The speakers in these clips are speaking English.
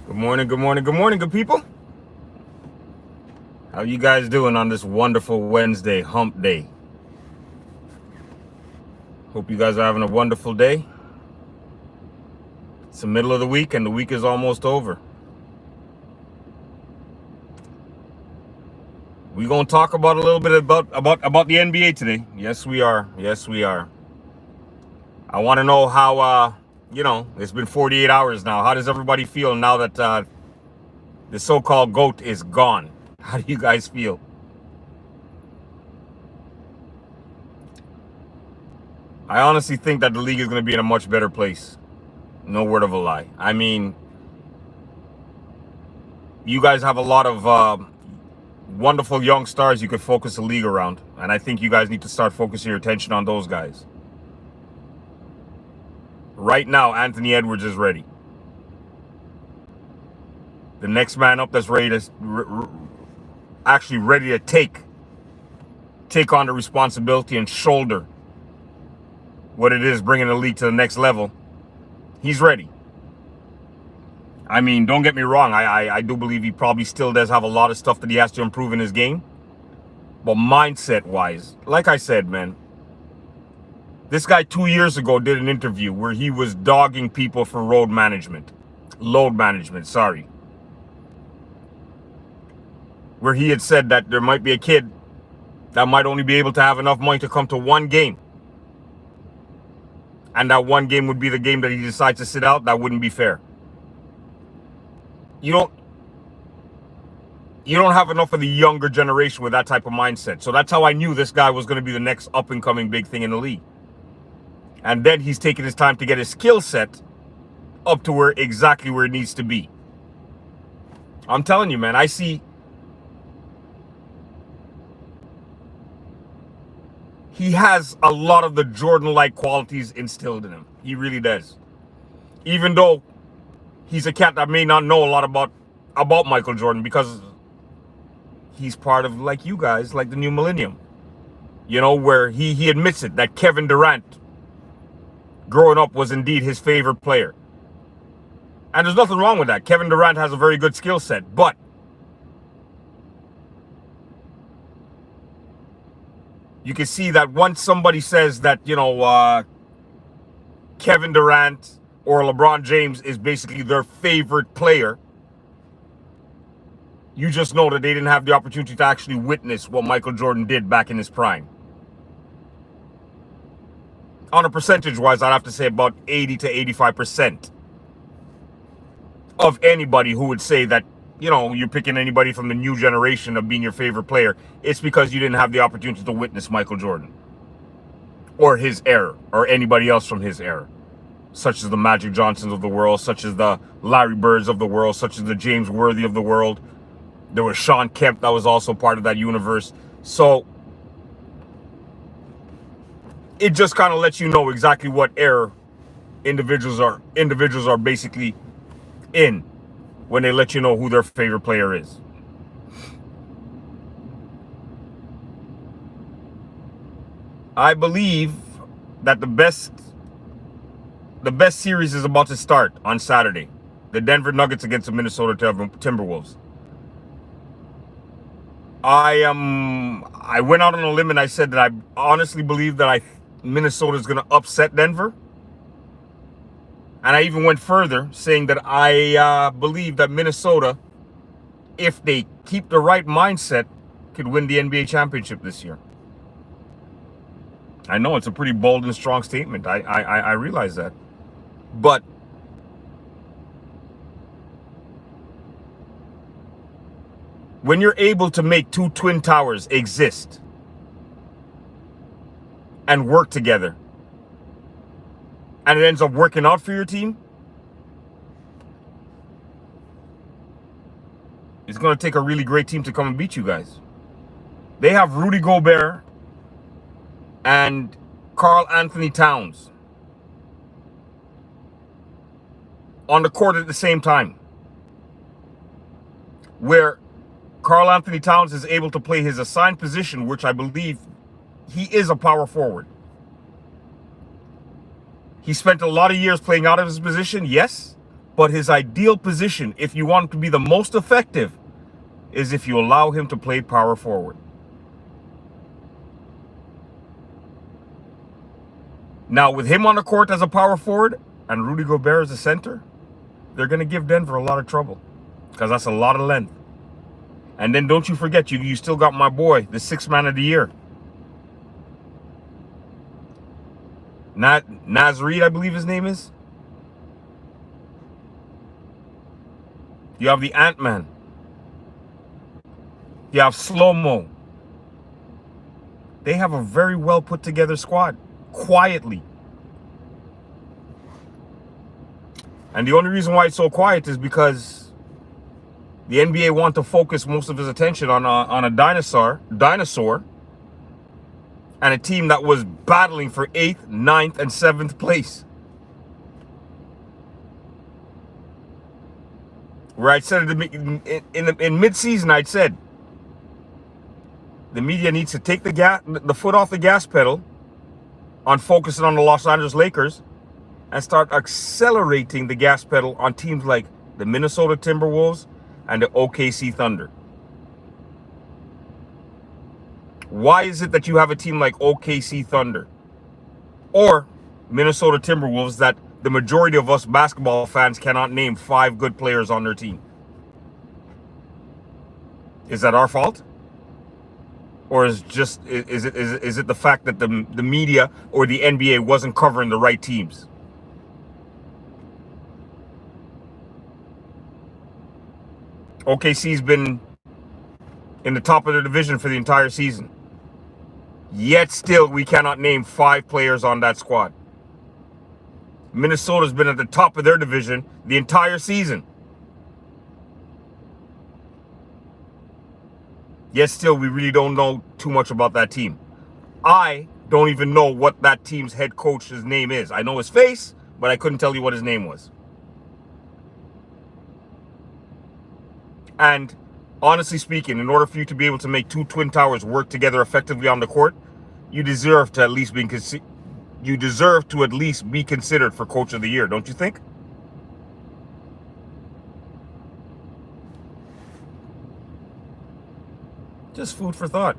Good morning, good morning, good morning, good people. How you guys doing on this wonderful Wednesday, hump day? Hope you guys are having a wonderful day. It's the middle of the week and the week is almost over. We're going to talk about a little bit about the NBA today. Yes, we are. Yes, we are. I want to know how, it's been 48 hours now. How does everybody feel now that the so-called GOAT is gone? How do you guys feel? I honestly think that the league is going to be in a much better place. No word of a lie. I mean, you guys have a lot of wonderful young stars you could focus the league around. And I think you guys need to start focusing your attention on those guys. Right now, Anthony Edwards is ready. The next man up that's ready to actually ready to take on the responsibility and shoulder what it is bringing the league to the next level. He's ready. I mean, don't get me wrong. I do believe he probably still does have a lot of stuff that he has to improve in his game. But mindset-wise, like I said, man, this guy 2 years ago did an interview where he was dogging people for load management, sorry. Where he had said that there might be a kid that might only be able to have enough money to come to one game. And that one game would be the game that he decides to sit out. That wouldn't be fair. You don't have enough of the younger generation with that type of mindset. So that's how I knew this guy was going to be the next up-and-coming big thing in the league. And then he's taking his time to get his skill set up to exactly where it needs to be. I'm telling you, man, I see he has a lot of the Jordan-like qualities instilled in him. He really does. Even though he's a cat that may not know a lot about Michael Jordan because he's part of, like you guys, like the new millennium. You know, where he admits it, that Kevin Durant, growing up, was indeed his favorite player. And there's nothing wrong with that. Kevin Durant has a very good skill set, but you can see that once somebody says that, Kevin Durant or LeBron James is basically their favorite player, you just know that they didn't have the opportunity to actually witness what Michael Jordan did back in his prime. On a percentage-wise, I'd have to say about 80 to 85% of anybody who would say that, you're picking anybody from the new generation of being your favorite player, it's because you didn't have the opportunity to witness Michael Jordan or his era or anybody else from his era, such as the Magic Johnsons of the world, such as the Larry Birds of the world, such as the James Worthy of the world. There was Sean Kemp that was also part of that universe. So it just kind of lets you know exactly what era individuals are basically in when they let you know who their favorite player is. I believe that the best series is about to start on Saturday. The Denver Nuggets against the Minnesota Timberwolves. I went out on a limb and I said that I honestly believe that Minnesota is going to upset Denver. And I even went further, saying that I believe that Minnesota, if they keep the right mindset, could win the NBA championship this year. I know it's a pretty bold and strong statement. I realize that. But when you're able to make two twin towers exist and work together, and it ends up working out for your team, it's going to take a really great team to come and beat you guys. They have Rudy Gobert and Karl Anthony Towns on the court at the same time, where Karl Anthony Towns is able to play his assigned position, which I believe he is a power forward. He spent a lot of years playing out of his position, yes, But his ideal position, if you want him to be the most effective, is if you allow him to play power forward. Now, with him on the court as a power forward and Rudy Gobert as a center, they're going to give Denver a lot of trouble because that's a lot of length. And then don't you forget, you still got my boy, the sixth man of the year. Naz Reid, I believe his name is. You have the Ant-Man. You have Slow-Mo. They have a very well put together squad, quietly. And the only reason why it's so quiet is because the NBA want to focus most of his attention on a dinosaur, and a team that was battling for 8th, 9th, and 7th place. Where I said in mid-season, I'd said the media needs to take the foot off the gas pedal on focusing on the Los Angeles Lakers and start accelerating the gas pedal on teams like the Minnesota Timberwolves and the OKC Thunder. Why is it that you have a team like OKC Thunder or Minnesota Timberwolves that the majority of us basketball fans cannot name 5 good players on their team? Is that our fault? Or is it the fact that the media or the NBA wasn't covering the right teams? OKC's been in the top of their division for the entire season. Yet still, we cannot name 5 players on that squad. Minnesota's been at the top of their division the entire season. Yet still, we really don't know too much about that team. I don't even know what that team's head coach's name is. I know his face, but I couldn't tell you what his name was. And honestly speaking, in order for you to be able to make 2 Twin Towers work together effectively on the court, you deserve to at least be considered for Coach of the Year, don't you think? Just food for thought.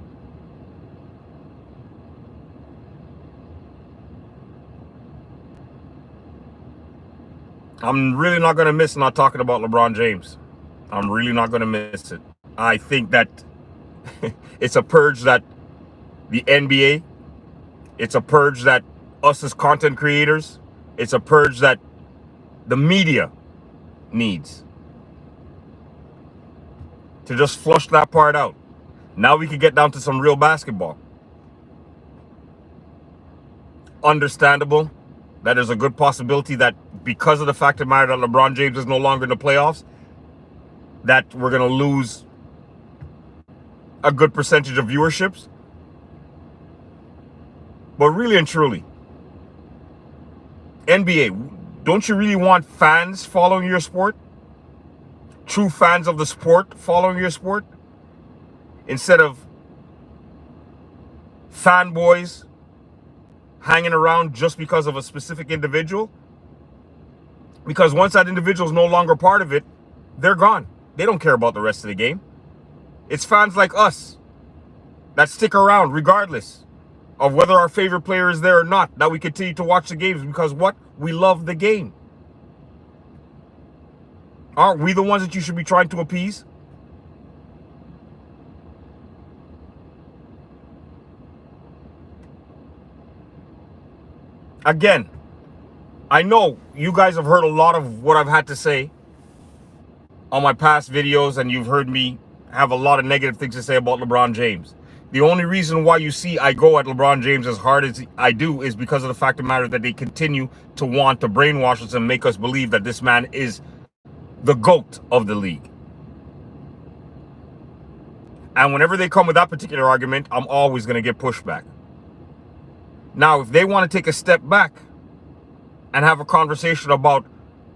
I'm really not going to miss not talking about LeBron James. I'm really not going to miss it. I think that it's a purge that the NBA, it's a purge that us as content creators, it's a purge that the media needs to just flush that part out. Now we can get down to some real basketball. Understandable that there's a good possibility that because of the fact of the matter that LeBron James is no longer in the playoffs, that we're going to lose a good percentage of viewerships. But really and truly, NBA, don't you really want fans following your sport? True fans of the sport following your sport? Instead of fanboys hanging around just because of a specific individual? Because once that individual is no longer part of it, they're gone. They don't care about the rest of the game. It's fans like us that stick around regardless of whether our favorite player is there or not, that we continue to watch the games because what? We love the game. Aren't we the ones that you should be trying to appease? Again, I know you guys have heard a lot of what I've had to say on my past videos, and you've heard me have a lot of negative things to say about LeBron James. The only reason why you see I go at LeBron James as hard as I do is because of the fact of the matter that they continue to want to brainwash us and make us believe that this man is the GOAT of the league. And whenever they come with that particular argument, I'm always going to get pushback. Now, if they want to take a step back and have a conversation about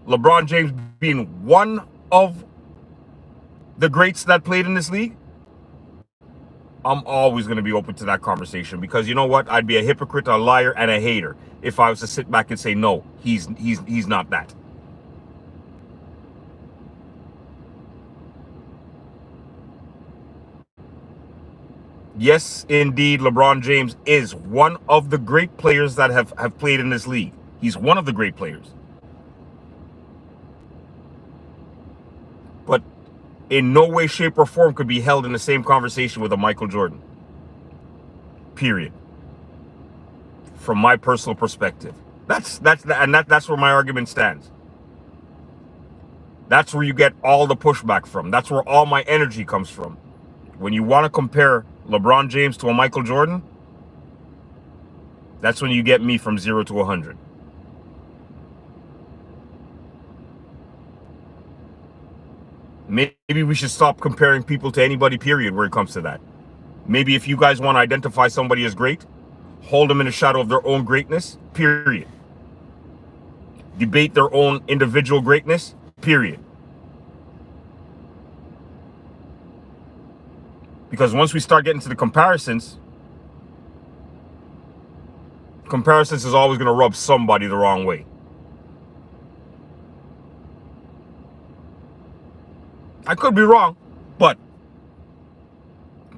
LeBron James being one of the greats that played in this league, I'm always going to be open to that conversation, because you know what? I'd be a hypocrite, a liar, and a hater if I was to sit back and say, no, he's not that. Yes, indeed, LeBron James is one of the great players that have played in this league. He's one of the great players. But in no way, shape, or form could be held in the same conversation with a Michael Jordan. Period. From my personal perspective. That's where my argument stands. That's where you get all the pushback from. That's where all my energy comes from. When you want to compare LeBron James to a Michael Jordan, that's when you get me from 0 to 100. Maybe we should stop comparing people to anybody, period, where it comes to that. Maybe if you guys want to identify somebody as great, hold them in the shadow of their own greatness, period. Debate their own individual greatness, period. Because once we start getting to the comparisons is always going to rub somebody the wrong way. I could be wrong, but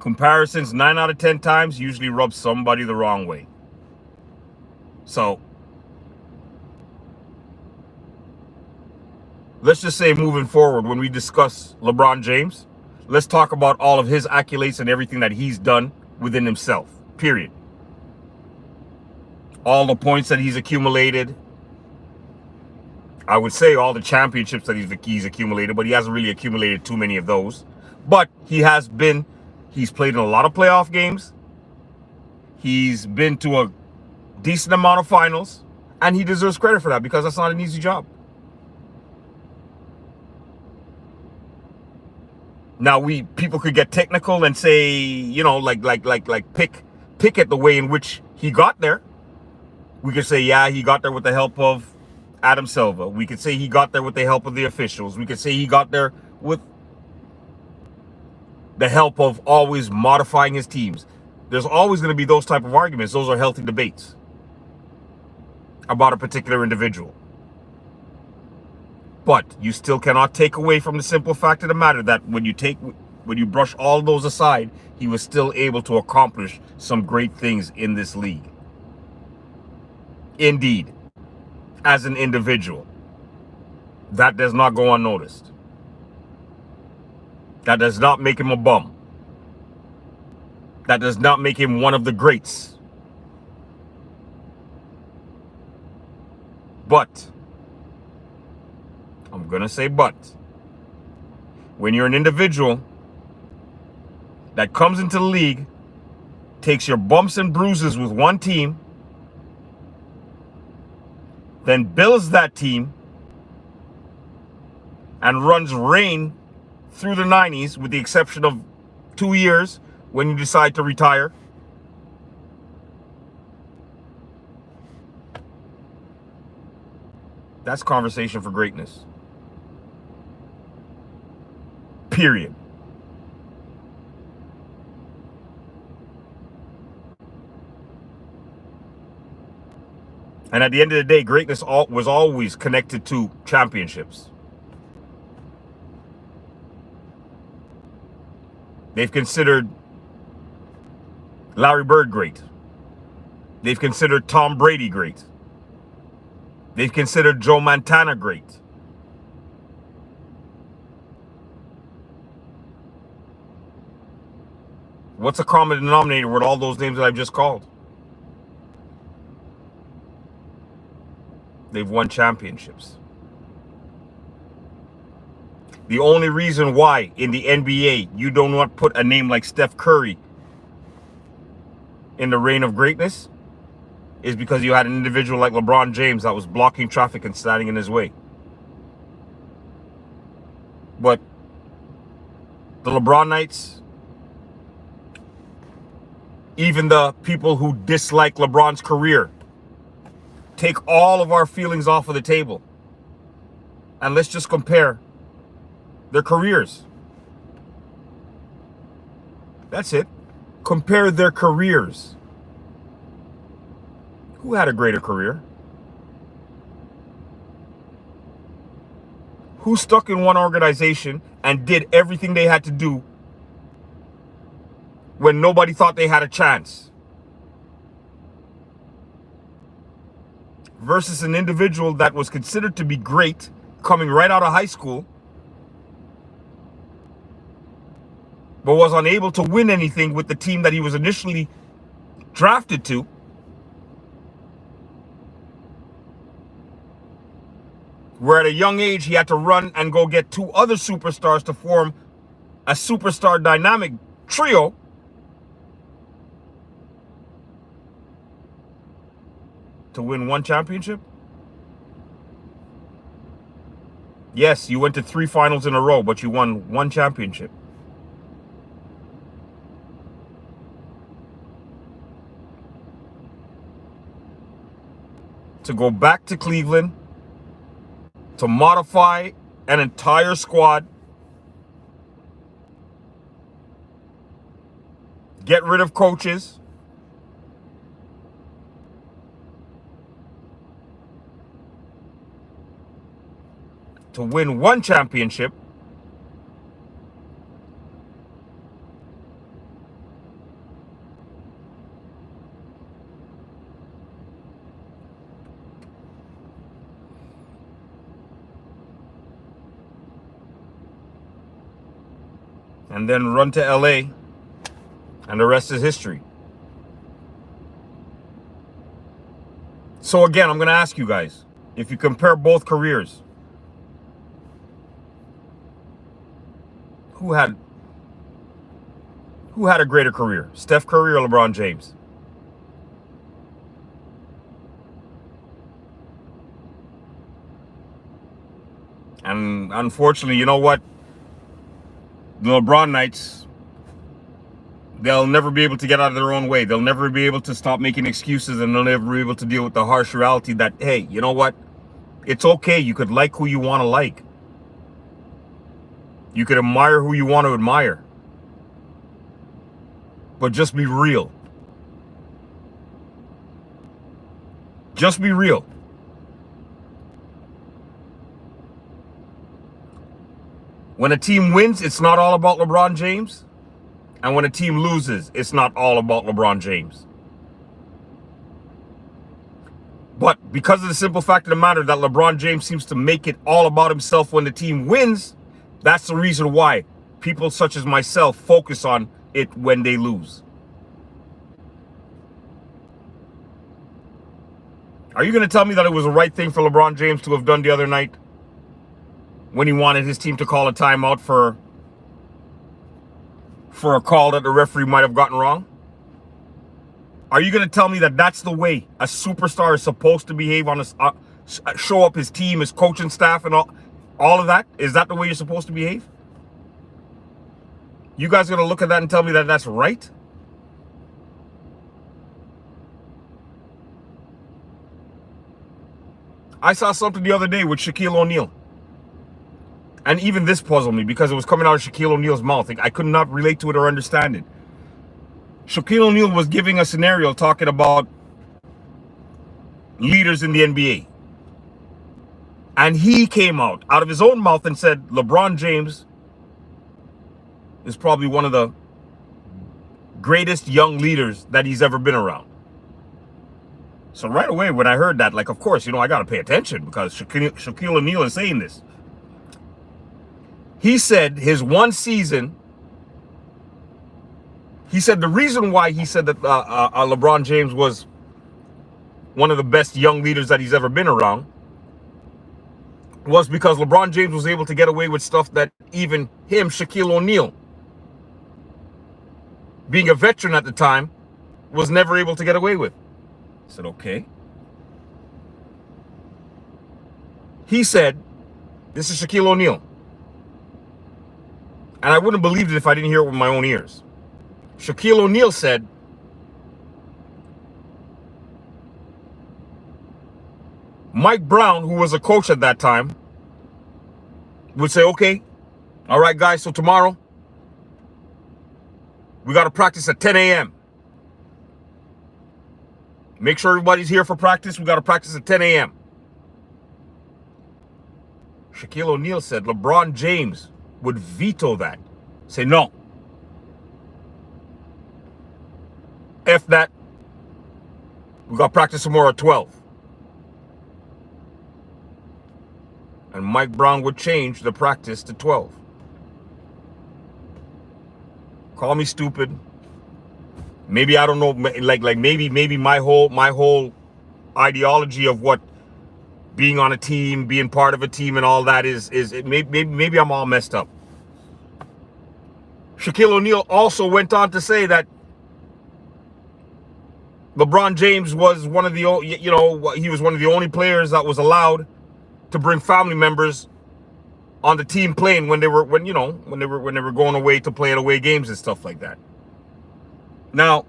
comparisons 9 out of 10 times usually rub somebody the wrong way. So let's just say moving forward, when we discuss LeBron James, let's talk about all of his accolades and everything that he's done within himself, period. All the points that he's accumulated. I would say all the championships that he's accumulated, but he hasn't really accumulated too many of those. But he's played in a lot of playoff games. He's been to a decent amount of finals, and he deserves credit for that because that's not an easy job. Now people could get technical and say, you know, like pick at the way in which he got there. We could say, yeah, he got there with the help of Adam Silver. We could say he got there with the help of the officials. We could say he got there with the help of always modifying his teams. There's always going to be those type of arguments. Those are healthy debates about a particular individual. But you still cannot take away from the simple fact of the matter that when you brush all those aside, he was still able to accomplish some great things in this league. Indeed, as an individual, that does not go unnoticed. That does not make him a bum. That does not make him one of the greats. But, I'm going to say but, when you're an individual that comes into the league, takes your bumps and bruises with one team, then builds that team and runs reign through the 90s, with the exception of 2 years when you decide to retire. That's conversation for greatness. Period. And at the end of the day, greatness was always connected to championships. They've considered Larry Bird great. They've considered Tom Brady great. They've considered Joe Montana great. What's a common denominator with all those names that I've just called? They've won championships. The only reason why in the NBA you do not put a name like Steph Curry in the reign of greatness is because you had an individual like LeBron James that was blocking traffic and standing in his way. But the LeBronites, even the people who dislike LeBron's career, take all of our feelings off of the table and let's just compare their careers. That's it. Compare their careers. Who had a greater career? Who stuck in one organization and did everything they had to do when nobody thought they had a chance. Versus an individual that was considered to be great coming right out of high school, but was unable to win anything with the team that he was initially drafted to. Where at a young age, he had to run and go get two other superstars to form a superstar dynamic trio. To win one championship? Yes, you went to 3 finals in a row, but you won one championship. To go back to Cleveland, to modify an entire squad, get rid of coaches, to win one championship, and then run to LA, and the rest is history. So again, I'm going to ask you guys, if you compare both careers, who had a greater career, Steph Curry or LeBron James? And unfortunately, you know what? The LeBron Knights, they'll never be able to get out of their own way. They'll never be able to stop making excuses, and they'll never be able to deal with the harsh reality that, hey, you know what? It's okay. You could like who you want to like. You could admire who you want to admire. But just be real. Just be real. When a team wins, it's not all about LeBron James. And when a team loses, it's not all about LeBron James. But because of the simple fact of the matter that LeBron James seems to make it all about himself when the team wins, that's the reason why people such as myself focus on it when they lose. Are you going to tell me that it was the right thing for LeBron James to have done the other night when he wanted his team to call a timeout for a call that the referee might have gotten wrong? Are you going to tell me that that's the way a superstar is supposed to behave on show up his team, his coaching staff, and all of that? Is that the way you're supposed to behave? You guys are going to look at that and tell me that that's right? I saw something the other day with Shaquille O'Neal. And even this puzzled me because it was coming out of Shaquille O'Neal's mouth. I could not relate to it or understand it. Shaquille O'Neal was giving a scenario talking about leaders in the NBA. And he came out of his own mouth and said LeBron James is probably one of the greatest young leaders that he's ever been around. So right away when I heard that, like, of course, I got to pay attention because Shaquille O'Neal is saying this. He said his one season, he said the reason why he said that LeBron James was one of the best young leaders that he's ever been around was because LeBron James was able to get away with stuff that even him, Shaquille O'Neal, being a veteran at the time, was never able to get away with. I said, okay. He said, this is Shaquille O'Neal. And I wouldn't believe it if I didn't hear it with my own ears. Shaquille O'Neal said, Mike Brown, who was a coach at that time, would say, okay, all right, guys, so tomorrow, we got to practice at 10 a.m. Make sure everybody's here for practice. We got to practice at 10 a.m. Shaquille O'Neal said LeBron James would veto that. Say, no. F that. We got practice tomorrow at 12. And Mike Brown would change the practice to 12. Call me stupid. Maybe I don't know, like maybe my whole ideology of what being on a team, being part of a team and all that is maybe I'm all messed up. Shaquille O'Neal also went on to say that LeBron James was one of the, he was one of the only players that was allowed to bring family members on the team plane when they were going away to play at away games and stuff like that. Now,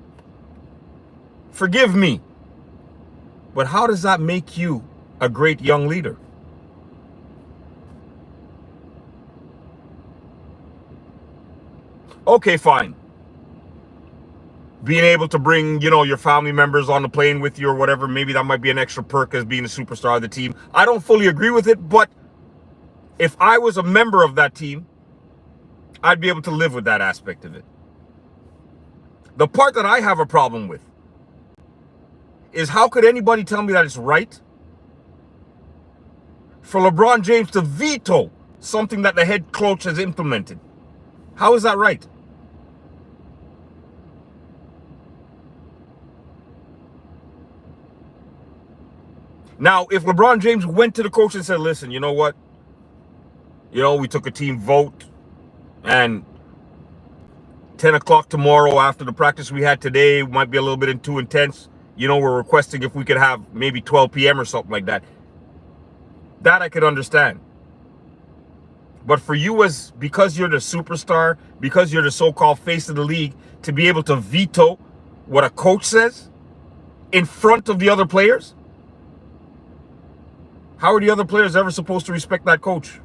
forgive me, but how does that make you a great young leader? Okay, fine. Being able to bring, your family members on the plane with you or whatever, maybe that might be an extra perk as being a superstar of the team. I don't fully agree with it, but if I was a member of that team, I'd be able to live with that aspect of it. The part that I have a problem with is how could anybody tell me that it's right for LeBron James to veto something that the head coach has implemented? How is that right? Now, if LeBron James went to the coach and said, listen, you know what? We took a team vote and 10 o'clock tomorrow after the practice we had today might be a little bit too intense. We're requesting if we could have maybe 12 p.m. or something like that. That I could understand. But for you, because you're the superstar, because you're the so-called face of the league, to be able to veto what a coach says in front of the other players? How are the other players ever supposed to respect that coach?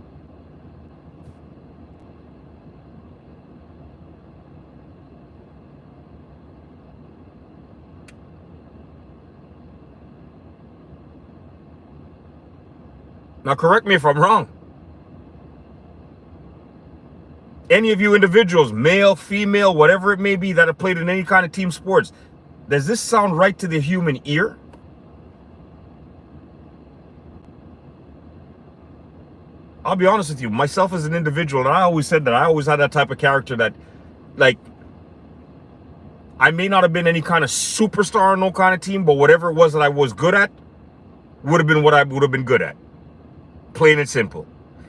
Now, correct me if I'm wrong. Any of you individuals, male, female, whatever it may be, that have played in any kind of team sports, does this sound right to the human ear? I'll be honest with you, myself as an individual, and I always said that I always had that type of character that, like, I may not have been any kind of superstar on no kind of team, but whatever it was that I was good at would have been what I would have been good at. Plain and simple.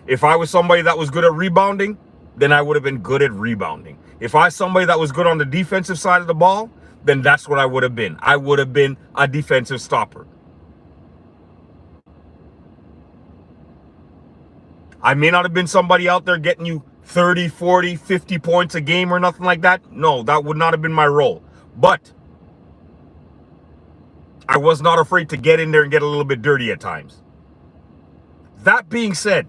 If I was somebody that was good at rebounding, then I would have been good at rebounding. If I was somebody that was good on the defensive side of the ball, then that's what I would have been. I would have been a defensive stopper. I may not have been somebody out there getting you 30, 40, 50 points a game or nothing like that. No, that would not have been my role. But I was not afraid to get in there and get a little bit dirty at times. That being said,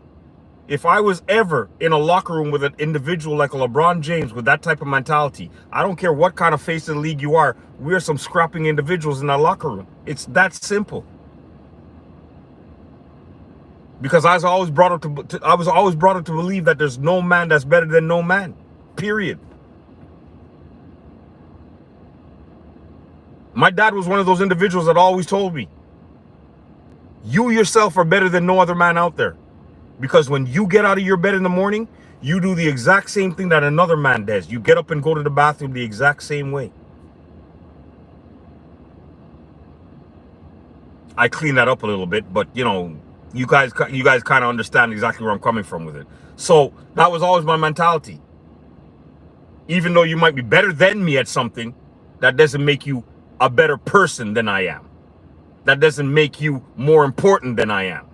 if I was ever in a locker room with an individual like a LeBron James with that type of mentality, I don't care what kind of face of the league you are, we're some scrapping individuals in that locker room. It's that simple. Because I was always brought up to believe that there's no man that's better than no man. Period. My dad was one of those individuals that always told me, you yourself are better than no other man out there. Because when you get out of your bed in the morning, you do the exact same thing that another man does. You get up and go to the bathroom the exact same way. I clean that up a little bit, but you guys kind of understand exactly where I'm coming from with it. So that was always my mentality. Even though you might be better than me at something, that doesn't make you a better person than I am. That doesn't make you more important than I am.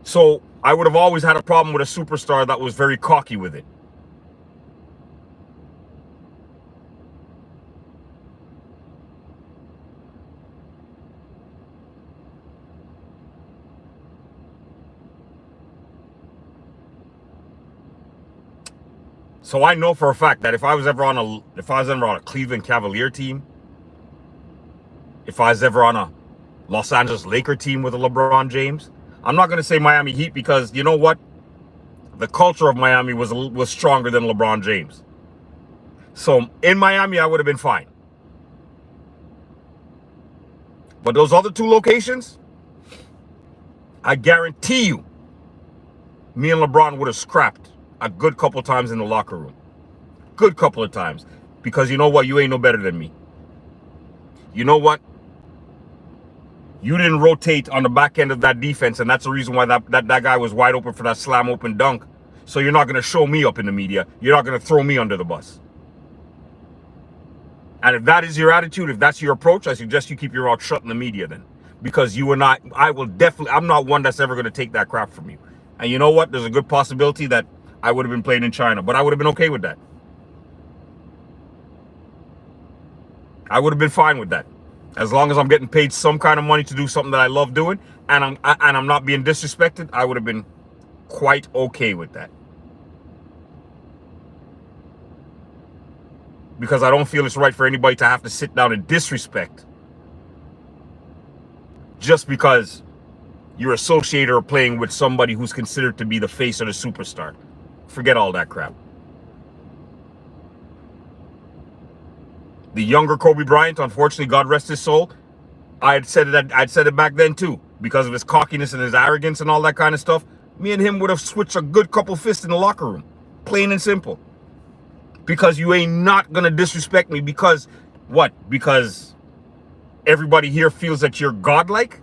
So I would have always had a problem with a superstar that was very cocky with it. So I know for a fact that if I was ever on a Cleveland Cavalier team, if I was ever on a Los Angeles Laker team with a LeBron James, I'm not going to say Miami Heat because you know what? The culture of Miami was stronger than LeBron James. So in Miami, I would have been fine. But those other two locations, I guarantee you, me and LeBron would have scrapped a good couple times in the locker room. Good couple of times. Because you know what? You ain't no better than me. You know what? You didn't rotate on the back end of that defense, and that's the reason why that guy was wide open for that slam open dunk. So you're not going to show me up in the media. You're not going to throw me under the bus. And if that is your attitude, if that's your approach, I suggest you keep your mouth shut in the media then. Because you are not, I'm not one that's ever going to take that crap from you. And you know what? There's a good possibility that I would have been playing in China, but I would have been okay with that. I would have been fine with that. As long as I'm getting paid some kind of money to do something that I love doing, and I'm not being disrespected, I would have been quite okay with that. Because I don't feel it's right for anybody to have to sit down and disrespect just because you're associated or playing with somebody who's considered to be the face of the superstar. Forget all that crap. The younger Kobe Bryant, unfortunately, God rest his soul, I'd said it back then too, because of his cockiness and his arrogance and all that kind of stuff. Me and him would have switched a good couple fists in the locker room, plain and simple. Because you ain't not gonna disrespect me because what? Because everybody here feels that you're godlike?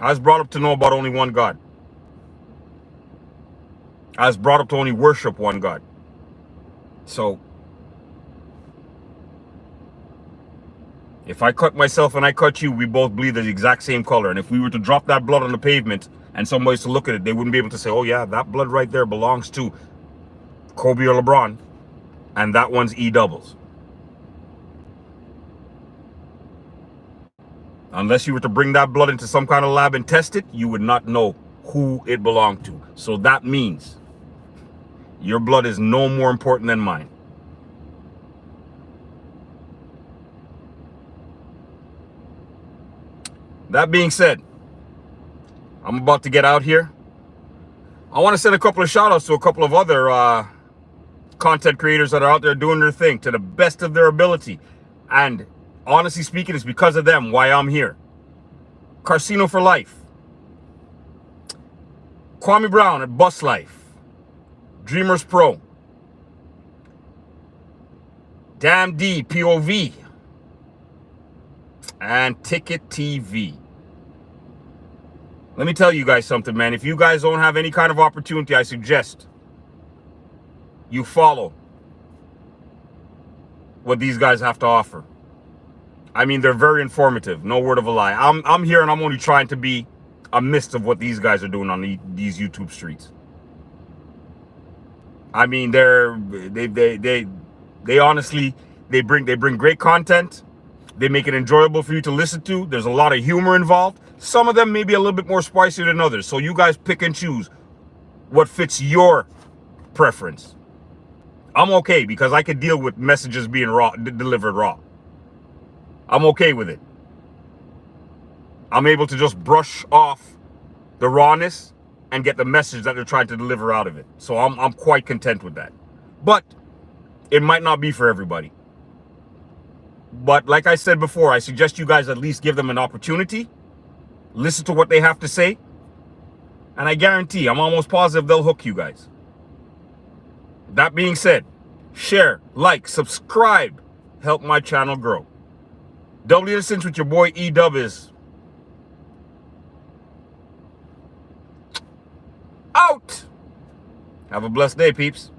I was brought up to know about only one God. I was brought up to only worship one God. So if I cut myself and I cut you, we both bleed the exact same color. And if we were to drop that blood on the pavement and somebody was to look at it, they wouldn't be able to say, oh yeah, that blood right there belongs to Kobe or LeBron, and that one's E-doubles. Unless you were to bring that blood into some kind of lab and test it, you would not know who it belonged to. So that means your blood is no more important than mine. That being said, I'm about to get out here. I want to send a couple of shout outs to a couple of other content creators that are out there doing their thing to the best of their ability. And honestly speaking, it's because of them why I'm here. Casino for Life. Kwame Brown at Bus Life. Dreamers Pro. Damn D, POV. And Ticket TV. Let me tell you guys something, man. If you guys don't have any kind of opportunity, I suggest you follow what these guys have to offer. I mean, they're very informative. No word of a lie. I'm here and I'm only trying to be a mist of what these guys are doing on these YouTube streets. I mean, they honestly, they bring great content. They make it enjoyable for you to listen to. There's a lot of humor involved. Some of them may be a little bit more spicy than others. So you guys pick and choose what fits your preference. I'm okay because I could deal with messages being delivered raw. I'm okay with it. I'm able to just brush off the rawness and get the message that they're trying to deliver out of it. So I'm quite content with that. But it might not be for everybody. But like I said before, I suggest you guys at least give them an opportunity. Listen to what they have to say. And I guarantee, I'm almost positive they'll hook you guys. That being said, share, like, subscribe, help my channel grow. Double the Innocence with your boy E-Dub is out. Have a blessed day, peeps.